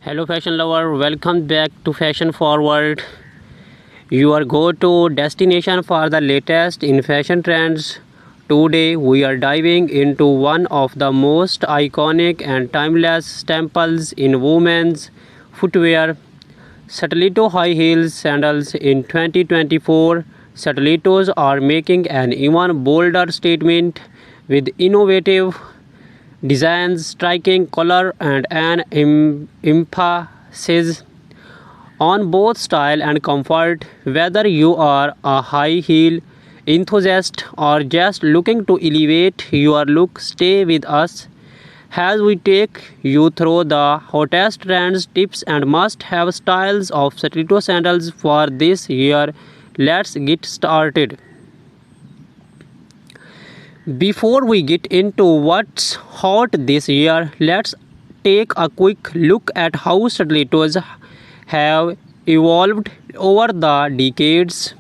Hello fashion lover, welcome back to Fashion Forward, your go-to destination for the latest in fashion trends. Today we are diving into one of the most iconic and timeless staples in women's footwear, Stiletto high heels sandals. In 2024, stilettos are making an even bolder statement with innovative designs, striking color, and an emphasis on both style and comfort. Whether you are a high heel enthusiast or just looking to elevate your look, stay with us as we take you through the hottest trends, tips, and must have styles of stiletto sandals for this year. Let's get started. Before we get into what's hot this year, let's take a quick look at how stilettos have evolved over the decades.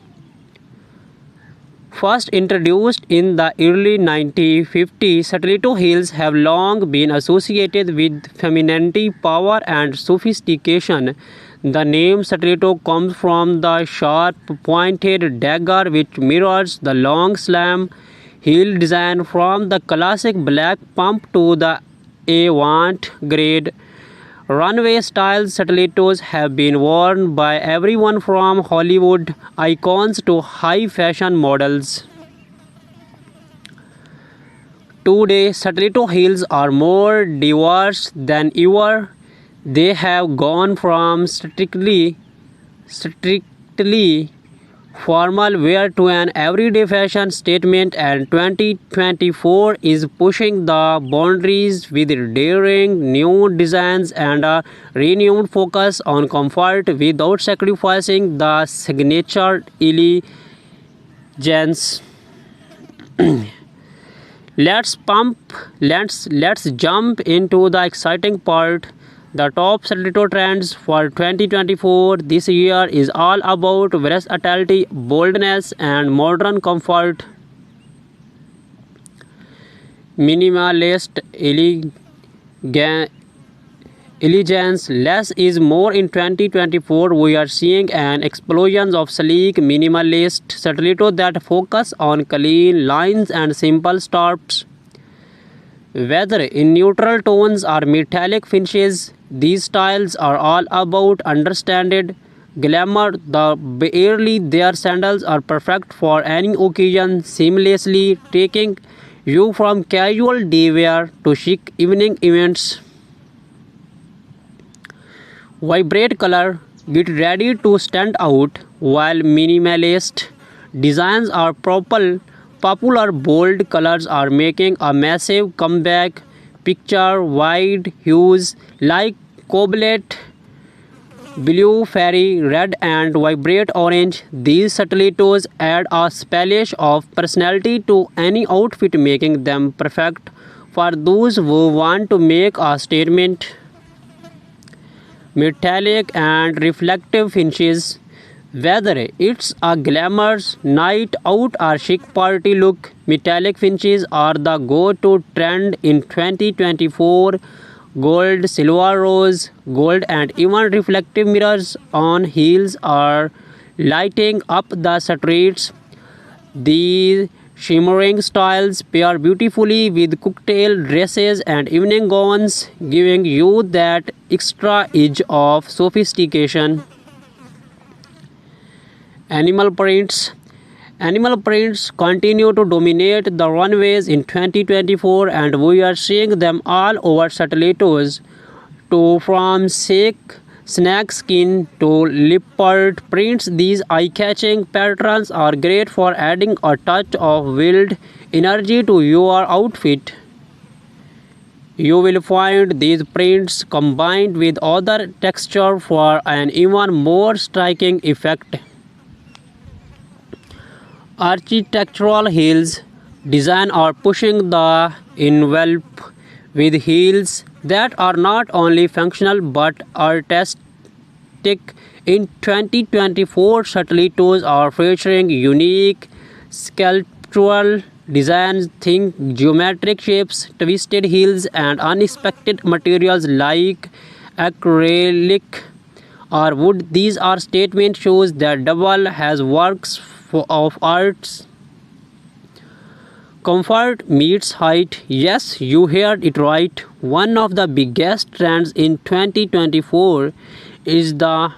First introduced in the early 1950s, stiletto heels have long been associated with femininity, power, and sophistication. The name stiletto comes from the sharp, pointed dagger which mirrors the long slam heel design from the classic black pump to the avant-garde runway style. Stilettos have been worn by everyone from Hollywood icons to high fashion models. Today, stiletto heels are more diverse than ever. They have gone from strictly formal wear to an everyday fashion statement, and 2024 is pushing the boundaries with daring new designs and a renewed focus on comfort without sacrificing the signature elegance. Let's jump into the exciting part. The top stiletto trends for 2024 this year is all about versatility, boldness, and modern comfort. Minimalist elegance, less is more. In 2024, we are seeing an explosion of sleek minimalist stiletto that focus on clean lines and simple stops. Whether in neutral tones or metallic finishes, these styles are all about understated glamour. The barely their sandals are perfect for any occasion, seamlessly taking you from casual day wear to chic evening events. Vibrant color, get ready to stand out. While minimalist designs are popular, bold colors are making a massive comeback. Picture wide hues like cobalt blue, fairy red, and vibrant orange. These stilettos add a splash of personality to any outfit, making them perfect for those who want to make a statement. Metallic and reflective finishes. Whether it's a glamorous night out or chic party look, metallic finishes are the go-to trend in 2024. Gold, silver, rose, gold, and even reflective mirrors on heels are lighting up the streets. These shimmering styles pair beautifully with cocktail dresses and evening gowns, giving you that extra edge of sophistication. Animal prints. Animal prints continue to dominate the runways in 2024, and we are seeing them all over stilettos, to from snake skin to leopard prints. These eye-catching patterns are great for adding a touch of wild energy to your outfit. You will find these prints combined with other texture for an even more striking effect. Architectural heels design are pushing the envelope with heels that are not only functional but artistic. In 2024, stilettos are featuring unique sculptural designs. Think geometric shapes, twisted heels, and unexpected materials like acrylic or wood. These are statement shows that double has works of arts. Comfort meets height. Yes, you heard it right. One of the biggest trends in 2024 is the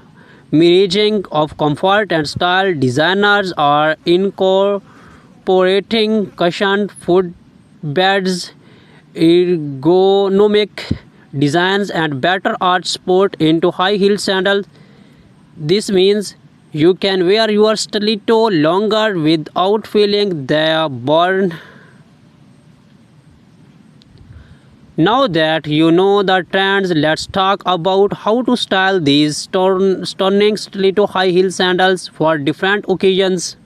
merging of comfort and style. Designers are incorporating cushioned footbeds, ergonomic designs, and better art support into high-heeled sandals. This means you can wear your stiletto longer without feeling the burn. Now that you know the trends, let's talk about how to style these stunning stiletto high heel sandals for different occasions.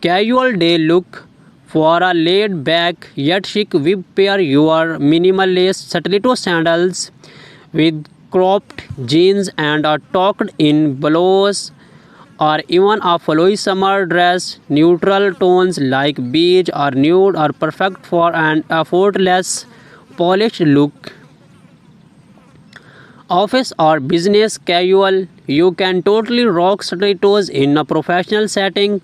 Casual day look. For a laid back yet chic whip, pair your minimalist stiletto sandals with cropped jeans and a tucked in blouse or even a flowy summer dress. Neutral tones like beige or nude are perfect for an effortless polished look. Office or business casual, you can totally rock stilettos in a professional setting.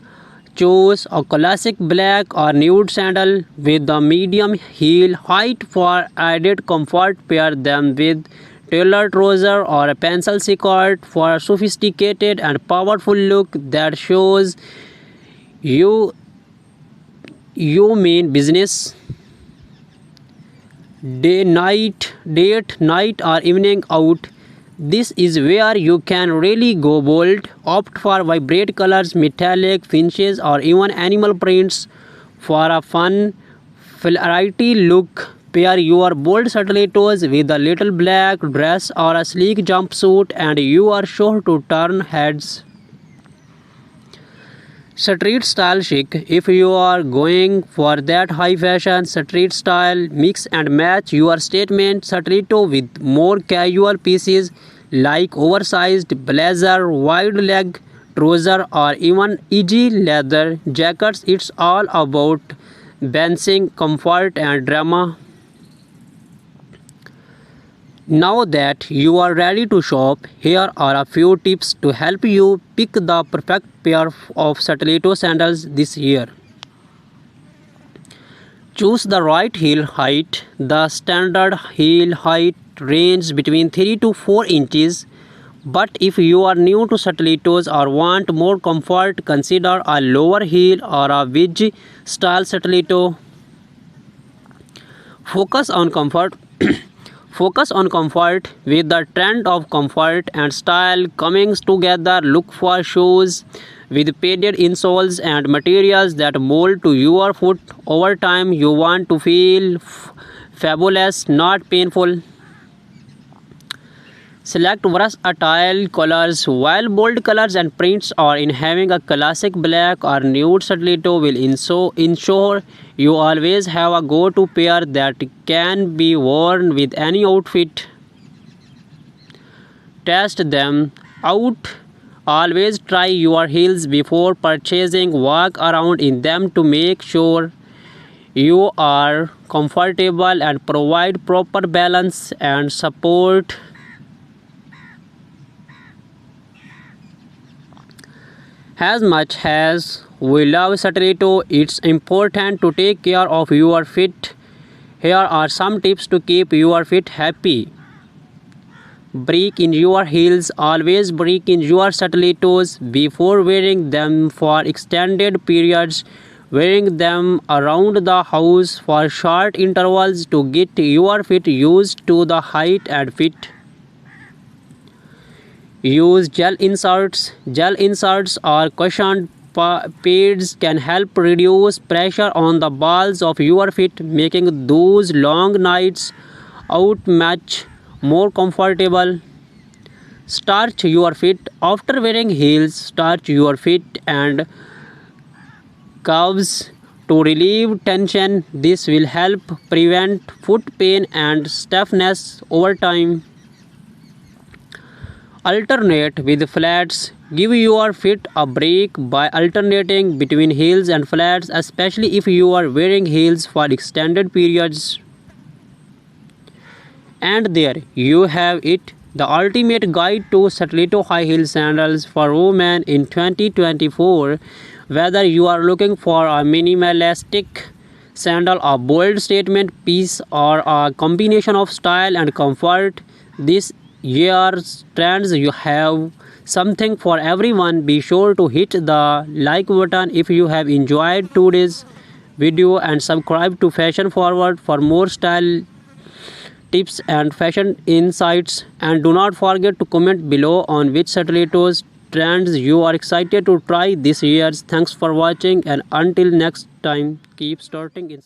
Choose a classic black or nude sandal with a medium heel height for added comfort. Pair them with tailored trouser or a pencil skirt for a sophisticated and powerful look that shows you you mean business. Date night or evening out, this is where you can really go bold. Opt for vibrant colors, metallic finishes, or even animal prints for a fun variety look. Pair your bold stilettos with a little black dress or a sleek jumpsuit and you are sure to turn heads. Street style chic. If you are going for that high fashion street style, mix and match your statement stiletto with more casual pieces like oversized blazer, wide leg trouser, or even easy leather jackets. It's all about balancing comfort and drama. Now that you are ready to shop, here are a few tips to help you pick the perfect pair of stiletto sandals this year. Choose the right heel height. The standard heel height ranges between 3 to 4 inches. But if you are new to stilettos or want more comfort, consider a lower heel or a wedge style stiletto. Focus on comfort. Focus on comfort. With the trend of comfort and style coming together, look for shoes with padded insoles and materials that mold to your foot. Over time, you want to feel fabulous, not painful. Select versatile colors. While bold colors and prints are in, having a classic black or nude stiletto will ensure you always have a go-to pair that can be worn with any outfit. Test them out. Always try your heels before purchasing. Walk around in them to make sure you are comfortable and provide proper balance and support. As much as we love stiletto, it's important to take care of your feet. Here are some tips to keep your feet happy. Break in your heels. Always break in your stilettos before wearing them for extended periods. Wearing them around the house for short intervals to get your feet used to the height and fit. Use gel inserts. Gel inserts or cushioned pads can help reduce pressure on the balls of your feet, making those long nights out much more comfortable. Starch your feet. After wearing heels, starch your feet and calves to relieve tension. This will help prevent foot pain and stiffness over time. Alternate with flats. Give your feet a break by alternating between heels and flats, especially if you are wearing heels for extended periods. And there you have it, the ultimate guide to stiletto high heel sandals for women in 2024. Whether you are looking for a minimalistic sandal, a bold statement piece, or a combination of style and comfort, this year's trends you have something for everyone. Be sure to hit the like button if you have enjoyed today's video and subscribe to Fashion Forward for more style tips and fashion insights, and do not forget to comment below on which stilettos trends you are excited to try this year. Thanks for watching, and until next time, keep starting in